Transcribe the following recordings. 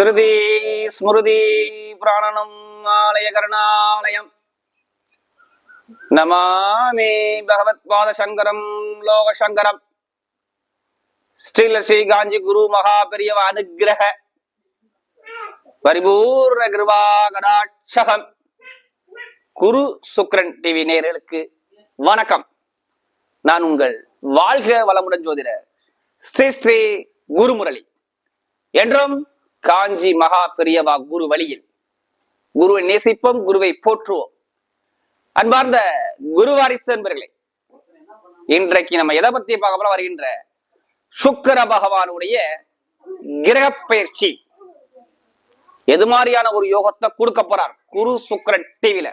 ஸ்ருதி ஸ்மிருதி பிராணனம் ஆலய கருணாலயம் நமாமி பகவத் பாத சங்கரம் லோக சங்கரம் ஸ்ரீலஸ்ரீ காஞ்சி குரு மகா பெரியவ அனுகிரக பரிபூர்ண கிருபா கடாட்சகம். குரு சுக்ரன் டிவி நேயர்களுக்கு வணக்கம். நான் உங்கள் வாழ்க வளமுடன் ஜோதிடர் ஸ்ரீ ஸ்ரீ குருமுரளி. என்றும் காஞ்சி மகா பெரியவா குரு வழியில் குருவை நேசிப்போம், குருவை போற்றுவோம். அன்பார்ந்த குருவாரிசு என்பர்களே, இன்றைக்கு நம்ம எதை பத்தி பார்க்க போறோம்? வருகின்ற சுக்கிர பகவானுடைய கிரக பயிற்சி எது மாதிரியான ஒரு யோகத்தை கொடுக்க போறார் குரு சுக்கிரன் டிவில.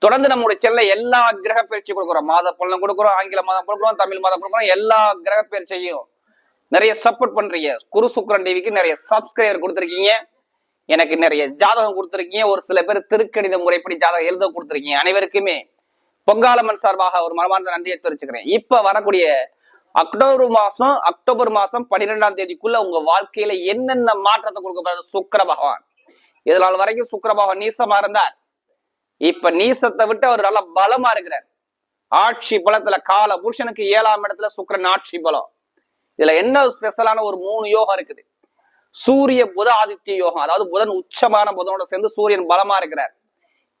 தொடர்ந்து நம்முடைய செல்ல எல்லா கிரக பயிற்சி கொடுக்குறோம். மாத பலன் கொடுக்குறோம், ஆங்கில மாதம் கொடுக்குறோம், தமிழ் மாதம் கொடுக்குறோம். எல்லா கிரக பயிற்சியையும் நிறைய சப்போர்ட் பண்றீங்க. குரு சுக்கிரன் டிவிக்கு நிறைய சப்ஸ்கிரைபர் கொடுத்துருக்கீங்க, எனக்கு நிறைய ஜாதகம் கொடுத்துருக்கீங்க. ஒரு சில பேர் திருக்கணித முறைப்படி ஜாதகம் எழுத கொடுத்துருக்கீங்க. அனைவருக்குமே பொங்காலம்மன் சார்பாக ஒரு மனமார்ந்த நன்றியை தெரிவிச்சுக்கிறேன். இப்ப வரக்கூடிய அக்டோபர் மாசம் 12ஆம் தேதிக்குள்ள உங்க வாழ்க்கையில என்னென்ன மாற்றத்தை கொடுக்க போறாரு சுக்கிர பகவான். இதனால் வரைக்கும் சுக்கிர பகவான் நீசமா இருந்தார். இப்ப நீசத்தை விட்டு அவர் நல்ல பலமா இருக்கிறார். ஆட்சி பலத்துல கால புருஷனுக்கு 7ஆம் இடத்துல சுக்கிரன் ஆட்சி பலம். இதுல என்ன ஸ்பெஷலான ஒரு 3 யோகம் இருக்குது. சூரிய புத ஆதித்ய யோகம், அதாவது புதன் உச்சமான புதனோட சேர்ந்து சூரியன் பலமா இருக்கிறார்.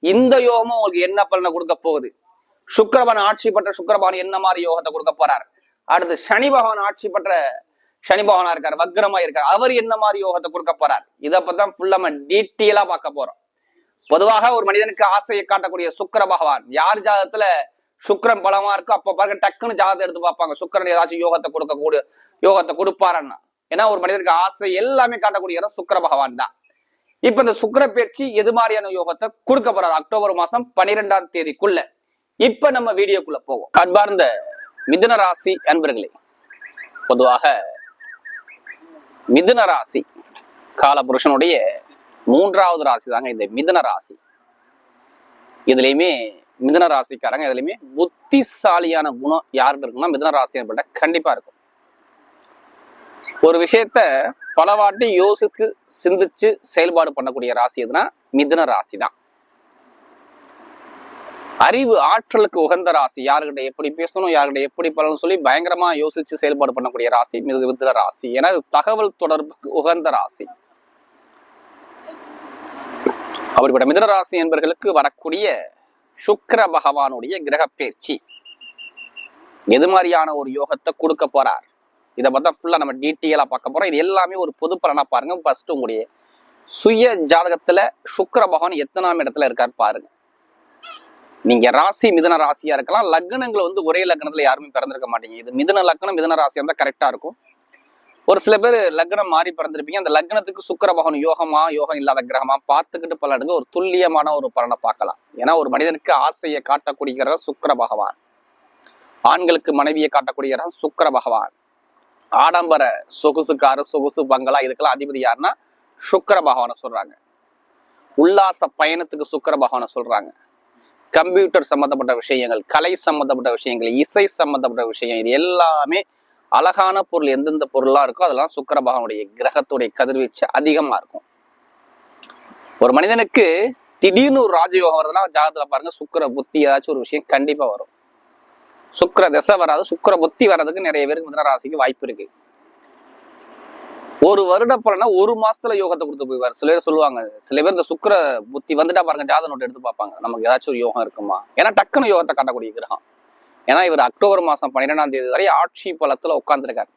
இந்த யோகமும் உங்களுக்கு என்ன பலனை கொடுக்க போகுது? சுக்கிரபகவான் ஆட்சி பெற்ற சுக்கிரபகவான் என்ன மாதிரி யோகத்தை கொடுக்க போறார்? அடுத்து சனி பகவான் ஆட்சி பெற்ற சனி பகவானா இருக்காரு, வக்ரமா இருக்காரு, அவர் என்ன மாதிரி யோகத்தை கொடுக்க போறார்? இதை பத்தி ஃபுல்லா நம்ம டீட்டெயிலா பார்க்க போறோம். பொதுவாக ஒரு மனிதனுக்கு ஆசையை காட்டக்கூடிய சுக்கிர பகவான் யார் ஜாதகத்துல சுக்கிரன் பலமா இருக்கும் அப்ப பாருங்க டக்குன்னு ஜாதகத்தை எடுத்து பார்ப்பாங்க, சுக்கிரன் ஏதாச்சும் யோகத்தை கொடுப்பாருன்னா. ஏன்னா ஒரு மனிதனுக்கு ஆசை எல்லாமே காட்டக்கூடிய சுக்கிர பகவான் தான். இப்ப இந்த சுக்கிர பயிற்சி எது மாதிரியான யோகத்தை கொடுக்க போறாரு அக்டோபர் மாசம் 12ஆம் தேதிக்குள்ள. இப்ப நம்ம வீடியோக்குள்ள போவோம். அன்பார்ந்த மிதுன ராசி அன்பர்களே, பொதுவாக மிதுன ராசி காலபுருஷனுடைய 3வது ராசி தாங்க இந்த மிதுன ராசி. இதுலயுமே மிதுன ராசிக்காரங்க இதுலயுமே புத்திசாலியான குணம் யாருக்கு இருக்குன்னா மிதுன ராசி என்பட்ட கண்டிப்பா இருக்கும். ஒரு விஷயத்த பலவாட்டி யோசித்து சிந்திச்சு செயல்பாடு பண்ணக்கூடிய ராசி எதுனா மிதுன ராசி தான். அறிவு ஆற்றலுக்கு உகந்த ராசி. யாருக்கிட்ட எப்படி பேசணும், யாருக்கிட்ட எப்படி பலன்னு சொல்லி பயங்கரமா யோசிச்சு செயல்பாடு பண்ணக்கூடிய ராசி மிதுன ராசி. ஏன்னா தகவல் தொடர்புக்கு உகந்த ராசி. அப்படிப்பட்ட மிதுன ராசி என்பவர்களுக்கு வரக்கூடிய சுக்கிர பகவானுடைய கிரக பயிற்சி எது மாதிரியான ஒரு யோகத்தை கொடுக்க போறார்? இதை பார்த்தா ஃபுல்லா நம்ம டீட்டெயிலா பார்க்க போறோம். இது எல்லாமே ஒரு பொது பலனா பாருங்க. ஃபர்ஸ்ட் உங்களுடைய சுய ஜாதகத்துல சுக்கிர பகவான் எத்தனாம் இடத்துல இருக்காரு பாருங்க. நீங்க ராசி மிதுன ராசியா இருக்கலாம். லக்னங்கள் ஒரே லக்னத்துல யாருமே பிறந்திருக்க மாட்டீங்க. இது மிதுன லக்னம் மிதுன ராசியா இருந்தா கரெக்டா இருக்கும். ஒரு சில பேர் லக்னம் மாறி பிறந்திருப்பீங்க. அந்த லக்னத்துக்கு சுக்கிர பகவான் யோகம் இல்லாத கிரகமா பார்த்துக்கிட்டு பலனுக்கு ஒரு துல்லியமான ஒரு பலனை பார்க்கலாம். ஏன்னா ஒரு மனிதனுக்கு ஆசையை காட்டக்கூடிய சுக்கிர பகவான், ஆண்களுக்கு மனைவியை காட்டக்கூடிய சுக்கிர பகவான், ஆடம்பர சொகுசு பங்களா இதுக்கெல்லாம் அதிபதி யாருன்னா சுக்கிர பகவானை சொல்றாங்க. உல்லாச பயணத்துக்கு சுக்கிர பகவானை சொல்றாங்க. கம்ப்யூட்டர் சம்பந்தப்பட்ட விஷயங்கள், கலை சம்பந்தப்பட்ட விஷயங்கள், இசை சம்பந்தப்பட்ட விஷயம், இது எல்லாமே அழகான பொருள் எந்தெந்த பொருளா இருக்கோ அதெல்லாம் சுக்கிர பகவானுடைய கிரகத்துடைய கதிர்வீச்சு அதிகமா இருக்கும். ஒரு மனிதனுக்கு திடீர்னு ஒரு ராஜயோகம் வருதுன்னா ஜாதகத்துல பாருங்க சுக்கிர புத்தி ஏதாச்சும் ஒரு விஷயம் கண்டிப்பா வரும். சுக்கிர திசை வராது, சுக்கிர புத்தி வர்றதுக்கு நிறைய பேருக்கு மிதுன ராசிக்கு வாய்ப்பு இருக்கு. ஒரு வருட பலனா 1 மாசத்துல யோகத்தை கொடுத்து போய்வார். சில பேர் சொல்லுவாங்க, சில பேர் இந்த சுக்கிர புத்தி வந்துட்டா பாருங்க ஜாதக நோட்டு எடுத்து பார்ப்பாங்க, நமக்கு ஏதாச்சும் ஒரு யோகம் இருக்குமா. ஏன்னா டக்குன்னு யோகத்தை காட்டக்கூடிய கிரகம். ஏன்னா இவர் அக்டோபர் மாசம் 12ஆம் தேதி வரை ஆட்சி பலத்துல உட்கார்ந்துருக்காரு.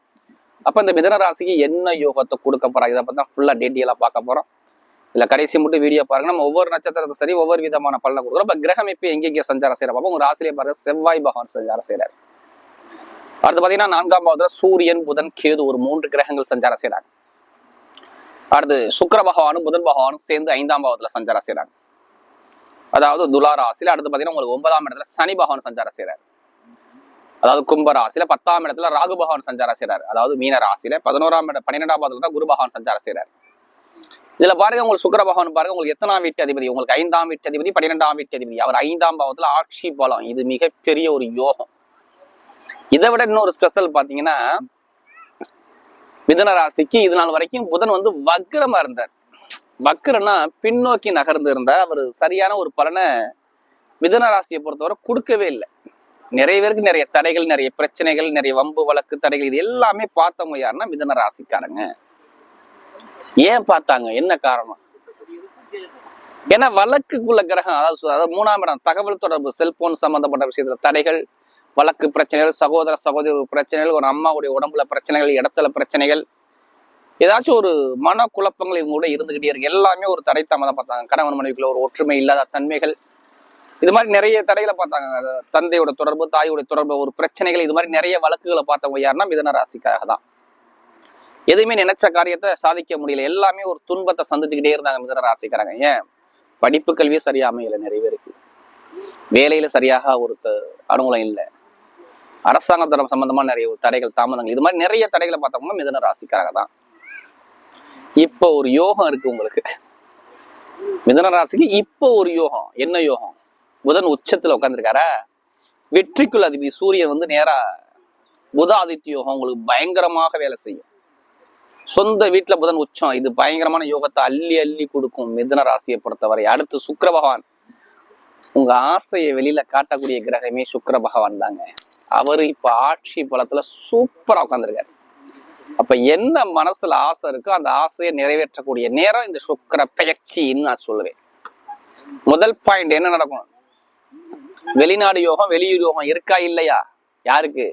அப்ப இந்த மிதுன ராசிக்கு என்ன யோகத்தை கொடுக்க போறாங்க இதை பத்தி ஃபுல்லா டீட்டெயிலா பார்க்க போறோம். இதுல கடைசி மட்டும் வீடியோ பாருங்க. நம்ம ஒவ்வொரு நட்சத்திரத்துக்கும் சரி ஒவ்வொரு விதமான பலனை கொடுக்குறோம். இப்ப கிரகம் இப்ப எங்கெங்க சஞ்சாரம் செய்யற பார்ப்போம். உங்க ராசியிலே பாருங்க செவ்வாய் பகவான் சஞ்சாரம் செய்யறாரு. அடுத்து பாத்தீங்கன்னா 4ஆம் பாவத்துல சூரியன் புதன் கேது ஒரு 3 கிரகங்கள் சஞ்சாரம் செய்யறாங்க. அடுத்து சுக்கிர பகவானும் புதன் பகவானும் சேர்ந்து 5ஆம் பாவத்துல சஞ்சாரம் செய்யறாங்க. அதாவது துலா ராசியில. அடுத்து பாத்தீங்கன்னா உங்களுக்கு 9ஆம் இடத்துல சனி பகவான் சஞ்சாரம் செய்யறாரு. அதாவது கும்ப ராசியில 10ஆம் இடத்துல ராகு பகவான் சஞ்சாரம் செய்யறாரு. அதாவது மீன ராசியில 12ஆம் பாவத்துல தான் குரு பகவான் சஞ்சாரம் செய்யறாரு. இதுல பாருங்க உங்களுக்கு சுக்கிர பகவான் பாருங்க உங்களுக்கு எத்தனாம் வீட்டு அதிபதி? உங்களுக்கு 5ஆம் வீட்டு அதிபதி, 12ஆம் வீட்டு அதிபதி. அவர் 5ஆம் பாவத்துல ஆட்சி பலம். இது மிகப்பெரிய ஒரு யோகம். இதை விட இன்னொரு ஸ்பெஷல் பாத்தீங்கன்னா மிதுன ராசிக்கு இது நாள் வரைக்கும் புதன் வந்து வக்ரமா இருந்தார். வக்ரன்னா பின்னோக்கி நகர்ந்து இருந்தார். அவர் சரியான ஒரு பலனை மிதுன ராசியை பொறுத்தவரை கொடுக்கவே இல்லை. நிறைய பேருக்கு நிறைய தடைகள், நிறைய பிரச்சனைகள், நிறைய வம்பு வழக்கு தடைகள், இது எல்லாமே பார்த்தவங்க யாருன்னா மிதுன ராசிக்காரங்க. ஏன் பார்த்தாங்க, என்ன காரணம்? ஏன்னா வழக்குக்குள்ள கிரகம், அதாவது 3ஆம் இடம், தகவல் தொடர்பு, செல்போன் சம்பந்தப்பட்ட விஷயத்துல தடைகள், வழக்கு பிரச்சனைகள், சகோதர சகோதரி பிரச்சனைகள், ஒரு அம்மாவுடைய உடம்புல பிரச்சனைகள், இடத்துல பிரச்சனைகள், ஏதாச்சும் ஒரு மன குழப்பங்கள் இவங்க கூட இருந்துகிட்டே இருக்கு. எல்லாமே ஒரு தடை தாமதம் பார்த்தாங்க. கணவன் மனைவிக்குள்ள ஒரு ஒற்றுமை இல்லாத தன்மைகள், இது மாதிரி நிறைய தடைகளை பார்த்தாங்க. தந்தையோட தொடர்பு, தாயோட தொடர்பு, ஒரு பிரச்சனைகள், இது மாதிரி நிறைய வழக்குகளை பார்த்தவங்க யாருன்னா மிதுன ராசிக்காக தான். எதுவுமே நினைச்ச காரியத்தை சாதிக்க முடியல, எல்லாமே ஒரு துன்பத்தை சந்திச்சுக்கிட்டே இருந்தாங்க மிதுன ராசிக்காரங்க. ஏன்? படிப்பு கல்வியே சரியா அமையல, நிறைய பேருக்கு வேலையில சரியாக ஒரு அனுகூலம் இல்லை, அரசாங்க தரம் சம்பந்தமா நிறைய தடைகள், தாமதங்கள், இது மாதிரி நிறைய தடைகளை பார்த்தவங்க மிதுன ராசிக்காக தான். இப்போ ஒரு யோகம் இருக்கு உங்களுக்கு மிதுன ராசிக்கு. இப்போ ஒரு யோகம், என்ன யோகம்? புதன் உச்சத்துல உட்காந்துருக்காரா, வெற்றிக்குள் அதிபதி சூரியன் வந்து நேரா புத ஆதித்ய யோகம் உங்களுக்கு பயங்கரமாக வேலை செய்யும். சொந்த வீட்டுல புதன் உச்சம், இது பயங்கரமான யோகத்தை அள்ளி அள்ளி கொடுக்கும் மிதுன ராசியை பொறுத்தவரை. அடுத்து சுக்கிர பகவான், உங்க ஆசையை வெளியில காட்டக்கூடிய கிரகமே சுக்கிர பகவான் தாங்க. அவரு இப்ப ஆட்சி பலத்துல சூப்பரா உட்காந்துருக்காரு. அப்ப என்ன மனசுல ஆசை இருக்கோ அந்த ஆசையை நிறைவேற்றக்கூடிய நேரம் இந்த சுக்கிர பெயர்ச்சின்னு நான் சொல்லுவேன். முதல் பாயிண்ட் என்ன நடக்கும்? வெளிநாடு யோகம், வெளியூர் யோகம் இருக்கா இல்லையா? யாருக்கு?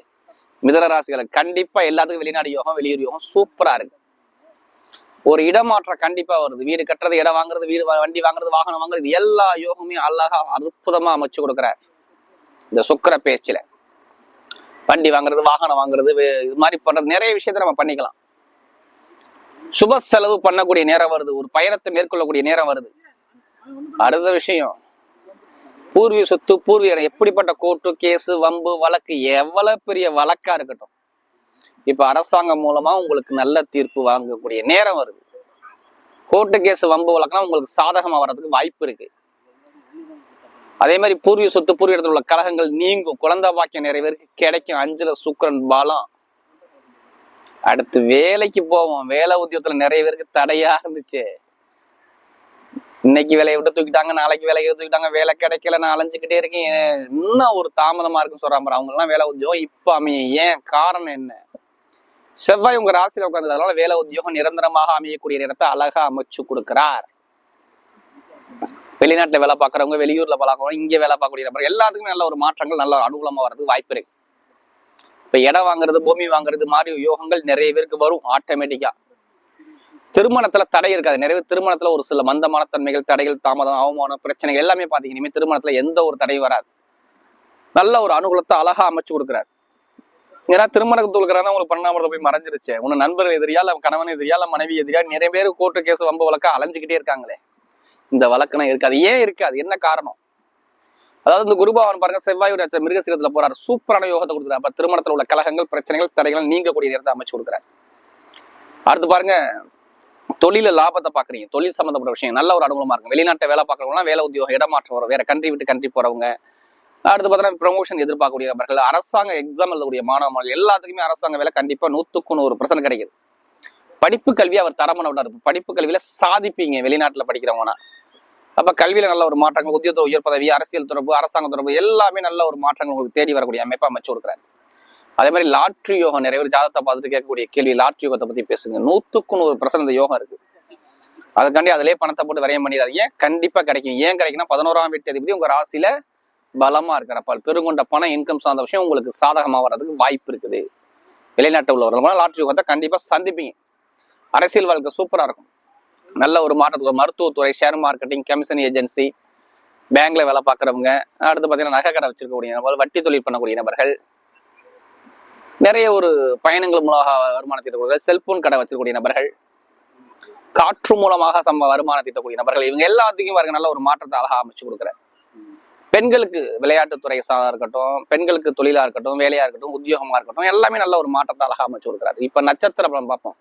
மிதுன ராசிகளுக்கு கண்டிப்பா எல்லாத்துக்கும் வெளிநாடு யோகம், வெளியூர் யோகம் சூப்பரா இருக்கு. ஒரு இடமாற்றம் கண்டிப்பா வருது. வீடு கட்டுறது, இடம் வாங்குறது, வீடு வண்டி வாங்குறது, வாகனம் வாங்குறது, எல்லா யோகமே அழகா அற்புதமா அமைச்சு கொடுக்குறாரு இந்த சுக்கிர பேச்சில. வண்டி வாங்குறது, வாகனம் வாங்குறது, இது மாதிரி பண்றது, நிறைய விஷயத்த நம்ம பண்ணிக்கலாம். சுப செலவு பண்ணக்கூடிய நேரம் வருது, ஒரு பயணத்தை மேற்கொள்ளக்கூடிய நேரம் வருது. அடுத்த விஷயம், பூர்வீக சொத்து, பூர்வீக எப்படிப்பட்ட கோர்ட்டு கேஸு, வம்பு வழக்கு, எவ்வளவு பெரிய வழக்கா இருக்கட்டும், இப்ப அரசாங்கம் மூலமா உங்களுக்கு நல்ல தீர்ப்பு வாங்கக்கூடிய நேரம் வருது. கோர்ட்டு கேஸ், வம்பு வழக்குனா உங்களுக்கு சாதகமா வர்றதுக்கு வாய்ப்பு இருக்கு. அதே மாதிரி பூர்வீக சொத்து, பூர்வீக இடத்துல உள்ள கலகங்கள் நீங்கும். குழந்தை பாக்கியம் நிறைய பேருக்கு கிடைக்கும். 5ல சுக்கிரன் பலம். அடுத்து வேலைக்கு போவோம். வேலை உத்தியோகத்துல நிறைய பேருக்கு தடையா இருந்துச்சு. இன்னைக்கு வேலையை விட்டு தூக்கிட்டாங்க, நாளைக்கு வேலையை தூக்கிட்டாங்க, வேலை கிடைக்கல, நான் அலைஞ்சுக்கிட்டே இருக்கேன், இன்னும் ஒரு தாமதமா இருக்குன்னு சொல்றாங்க. அவங்க எல்லாம் வேலை உத்தியோகம் இப்ப அமையும். ஏன்? காரணம் என்ன? செவ்வாய் உங்க ராசியில உட்கார்ந்ததுனால வேலை உத்தியோகம் நிரந்தரமாக அமையக்கூடிய நேரத்தை அழகா அமைச்சு கொடுக்கிறார். வெளிநாட்டுல வேலை பார்க்கறவங்க, வெளியூர்ல பார்க்கறவங்க, இங்க வேலை பார்க்கக்கூடிய நபர்கள் எல்லாத்துக்குமே நல்ல ஒரு மாற்றங்கள், நல்ல அனுகூலமா வர்றதுக்கு வாய்ப்பு இருக்கு. இப்ப இடம் வாங்குறது, பூமி வாங்குறது மாதிரி யோகங்கள் நிறைய பேருக்கு வரும் ஆட்டோமேட்டிக்கா. திருமணத்துல தடை இருக்காது. நிறைய திருமணத்துல ஒரு சில மந்தமான தன்மைகள், தடைகள், தாமதம், அவமானம், பிரச்சனைகள் எல்லாமே பாத்தீங்கன்னா இனிமே திருமணத்துல எந்த ஒரு தடையும் வராது. நல்ல ஒரு அனுகூலத்தை அழகா அமைச்சு கொடுக்குறாரு. ஏன்னா திருமணத்துக்கு இருக்கிறாங்க உங்களுக்கு 12 போய் மறைஞ்சிருச்சு. உன்ன நண்பர்கள் எதிரியா, இல்ல கணவன் எதிரியா, இல்ல மனைவி எதிரியா, நிறைய பேர் கோர்ட்டு கேஸ், வம்பு வழக்கா அலைஞ்சுக்கிட்டே இருக்காங்களே. இந்த வழக்குனா இருக்காது. ஏன் இருக்காது? என்ன காரணம்? அதாவது இந்த குருபவன் பாருங்க, செவ்வாயுடைய மிருகசீரத்துல போறாரு, சூப்பரான யோகத்தை கொடுக்குறாரு. அப்ப திருமணத்துல உள்ள கலகங்கள், பிரச்சனைகள், தடைகள் நீங்கக்கூடிய நேரத்தை அமைச்சு கொடுக்குறாரு. அடுத்து பாருங்க, தொழில லாபத்தை பாக்குறீங்க, தொழில் சம்பந்தப்பட்ட விஷயம் நல்ல ஒரு அனுகூலமா இருக்கும். வெளிநாட்டை வேலை பார்க்கறவங்க, வேலை உத்தியோகம், இடமாற்றம் வரும், வேற கண்ட்ரி விட்டு கண்ட்ரி போறவங்க, அடுத்து பார்த்தீங்கன்னா ப்ரமோஷன் எதிர்பார்க்கக்கூடிய நபர்கள், அரசாங்க எக்ஸாம் எழுதக்கூடிய மாணவர்கள் எல்லாத்துக்குமே அரசாங்க வேலை கண்டிப்பா 100% கிடைக்குது. படிப்பு கல்வி அவர் தரமான விடாரு. படிப்பு கல்வியில சாதிப்பீங்க வெளிநாட்டுல படிக்கிறவங்கன்னா. அப்ப கல்வியில நல்ல ஒரு மாற்றங்கள், உத்தியோக உயர் பதவி, அரசியல் தொடர்பு, அரசாங்க தொடர்பு எல்லாமே நல்ல ஒரு மாற்றங்கள் உங்களுக்கு தேடி வரக்கூடிய அமைப்பா அமைச்சு கொடுக்குறாரு. அதே மாதிரி லாட்ரி யோகம், நிறைய பேர் ஜாதகத்தை பார்த்துட்டு கேட்கக்கூடிய கேள்வி, லாட்ரி யோகத்தை பத்தி பேசுங்க. 100% யோகம் இருக்கு. அதுக்காண்டி அதிலே பணத்தை போட்டு விரயம் பண்ணிடாது. ஏன்? கண்டிப்பா கிடைக்கும். ஏன் கிடைக்குன்னா 11ஆம் வீட்டு அதிபதி உங்க ராசியில பலமா இருக்கிறப்ப பெருங்கொண்ட பணம், இன்கம் சார்ந்த விஷயம் உங்களுக்கு சாதகமா வர்றதுக்கு வாய்ப்பு இருக்குது. வெளிநாட்டு உள்ளவர்கள் லாட்ரி யோகத்தை கண்டிப்பா சந்திப்பீங்க. அரசியல் வாழ்க்கை சூப்பரா இருக்கும். நல்ல ஒரு மாற்றத்துக்கு மருத்துவத்துறை, ஷேர் மார்க்கெட்டிங், கமிஷன் ஏஜென்சி, பேங்க்ல வேலை பார்க்கறவங்க, அடுத்து பாத்தீங்கன்னா நகை கடை வச்சிருக்கக்கூடிய நபர்கள், வட்டி தொழில் பண்ணக்கூடிய நபர்கள், நிறைய ஒரு பயணங்கள் மூலமாக வருமானத்தை, செல்போன் கடை வச்சிருக்கக்கூடிய நபர்கள், காற்று மூலமாக வருமானம் தீட்டக்கூடிய நபர்கள், இவங்க எல்லாத்துக்கும் பாருங்க நல்ல ஒரு மாற்றத்தை அழகா அமைச்சு கொடுக்குறாரு. பெண்களுக்கு விளையாட்டுத்துறை சாதா இருக்கட்டும், பெண்களுக்கு தொழிலா இருக்கட்டும், வேலையா இருக்கட்டும், உத்தியோகமா இருக்கட்டும், எல்லாமே நல்ல ஒரு மாற்றத்தை அழகா அமைச்சு கொடுக்குறாரு. இப்ப நட்சத்திரம் பார்ப்போம்.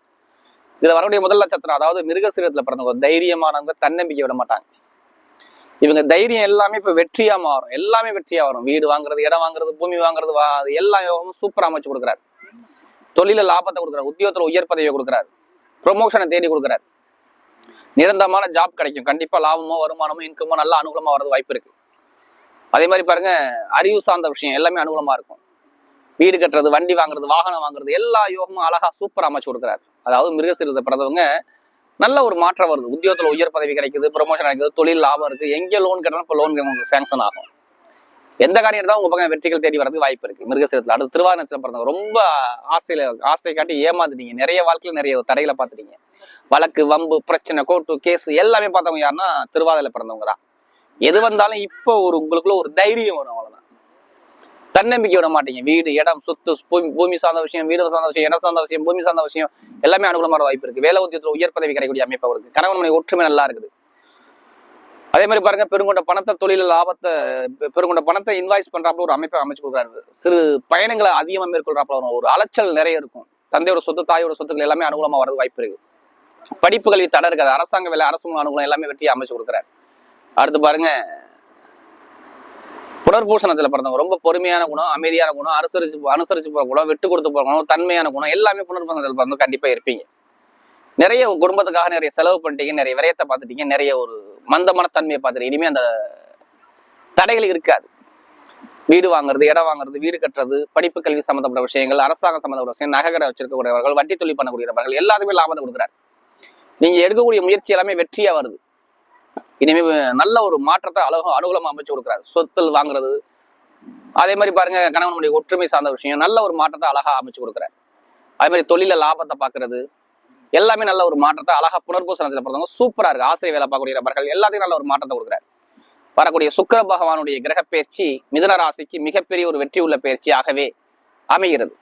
இதுல வரக்கூடிய முதல் நட்சத்திரம், அதாவது மிருகசீரத்துல பிறந்தவங்க தைரியமானவங்க, தன்னம்பிக்கை விட மாட்டாங்க. இவங்க தைரியம் எல்லாமே இப்ப வெற்றியா மாறும். எல்லாமே வெற்றியா வரும். வீடு வாங்குறது, இடம் வாங்குறது, பூமி வாங்குறது, எல்லா யோகமும் சூப்பரா அமைச்சு கொடுக்குறாரு. தொழில லாபத்தை கொடுக்குறாரு, உத்தியோகத்துல உயர் பதவியை கொடுக்குறாரு, ப்ரொமோஷனை தேடி கொடுக்குறாரு, நிரந்தரமான ஜாப் கிடைக்கும், கண்டிப்பா லாபமோ வருமானமோ இன்கமோ நல்ல அனுகூலமா வரது வாய்ப்பு இருக்கு. அதே மாதிரி பாருங்க, அறிவு சார்ந்த விஷயம் எல்லாமே அனுகூலமா இருக்கும். வீடு கட்டுறது, வண்டி வாங்குறது, வாகனம் வாங்குறது, எல்லா யோகமும் அழகா சூப்பரா அமைச்சு கொடுக்குறாரு. அதாவது மிருகசீரத்தை பிறந்தவங்க நல்ல ஒரு மாற்றம் வருது, உத்தியோகத்துல உயர் பதவி கிடைக்குது, ப்ரொமோஷன் கிடைக்குது, தொழில் லாபம் இருக்கு, எங்கே லோன் கேட்டாலும் இப்போ லோன் உங்களுக்கு சேங்ஷன் ஆகும். எந்த காரியம் இருந்தாலும் உங்க பக்கம் வெற்றிகள் தேடி வரதுக்கு வாய்ப்பு இருக்கு. மிருகசீரத்துல அடுத்து திருவாதிரை நட்சத்திரம் பிறந்தவங்க ரொம்ப ஆசை காட்டி ஏமாந்துட்டீங்க, நிறைய வாழ்க்கையில நிறைய தடைகளை பார்த்துட்டீங்க, வழக்கு வம்பு பிரச்சனை கோர்ட்டு கேஸ் எல்லாமே பார்த்தவங்க யாருன்னா திருவாதிரை பிறந்தவங்க தான். எது வந்தாலும் இப்போ உங்களுக்குள்ள ஒரு தைரியம் வரும், அவ்வளவுதான். தன்னம்பிக்கை விட மாட்டீங்க. வீடு, இடம், சொத்து, பூமி சார்ந்த விஷயம், வீடு சார்ந்த விஷயம், இடம் சார்ந்த விஷயம், பூமி சார்ந்த விஷயம் எல்லாமே அனுகூலமான வாய்ப்பு இருக்கு. வேலை உத்தியத்துல உயர் பதவி கிடைக்கக்கூடிய அமைப்பு இருக்கு. கணவன் மனைவி ஒற்றுமை நல்லா இருக்குது. அதே மாதிரி பாருங்க, பெருங்கொண்ட பணத்தை, தொழில லாபத்தை, பெருங்கொண்ட பணத்தை இன்வாய்ஸ் பண்றாப்புல ஒரு அமைப்பை அமைச்சு கொடுக்குறாரு. சிறு பயணங்களை அதிகமா மேற்கொள்றாப்புல ஒரு அலைச்சல் நிறைய இருக்கும். தந்தையோட சொத்து, தாயோட சொத்துக்கள் எல்லாமே அனுகூலமா வரது வாய்ப்பு இருக்கு. படிப்பு கல்வி தடை இருக்காது, அரசாங்க வேலை, அரசு அனுகூலம் எல்லாமே வெற்றியை அமைச்சு கொடுக்குறாரு. அடுத்து பாருங்க, புனர்பூசணத்துல பிறந்தவங்க ரொம்ப பொறுமையான குணம், அமைதியான குணம், அனுசரிச்சு போற குணம், விட்டு கொடுத்து போற குணம், தன்மையான குணம் எல்லாமே புனர்பூசணத்துல பிறந்து கண்டிப்பா இருப்பீங்க. நிறைய குடும்பத்துக்காக நிறைய செலவு பண்ணிட்டீங்க, நிறைய விரயத்தை பார்த்துட்டீங்க, நிறைய ஒரு மந்தமான தன்மையை பார்த்துட்டு இனிமே அந்த தடைகள் இருக்காது. வீடு வாங்குறது, இடம் வாங்குறது, வீடு கட்டுறது, படிப்பு கல்வி சம்பந்தப்பட்ட விஷயங்கள், அரசாங்கம் சம்பந்தப்பட்ட விஷயம், நகைக்கடை வச்சிருக்கக்கூடியவர்கள், வட்டி தொழில் பண்ணக்கூடியவர்கள் எல்லாத்துக்குமே லாபத்தை கொடுக்குறாரு. நீங்க எடுக்கக்கூடிய முயற்சி எல்லாமே வெற்றியா வருது. இனிமே நல்ல ஒரு மாற்றத்தை அனுகூலமா அமைச்சு கொடுக்குறாரு. சொத்து வாங்குறது, அதே மாதிரி பாருங்க கணவனுடைய ஒற்றுமை சார்ந்த விஷயம் நல்ல ஒரு மாற்றத்தை அழகா அமைச்சு கொடுக்குறாரு. அதே மாதிரி தொழில லாபத்தை பாக்குறது எல்லாமே நல்ல ஒரு மாற்றத்தை அழகா புனர்பூசணத்துல பிறந்தவங்க சூப்பரா இருக்கு. ஆசிரியர் வேலை பார்க்கக்கூடிய நபர்கள் எல்லாத்தையும் நல்ல ஒரு மாற்றத்தை கொடுக்குறாரு. வரக்கூடிய சுக்கிர பகவானுடைய கிரக பயிற்சி மிதுன ராசிக்கு மிகப்பெரிய ஒரு வெற்றி உள்ள பயிற்சியாகவே அமைகிறது.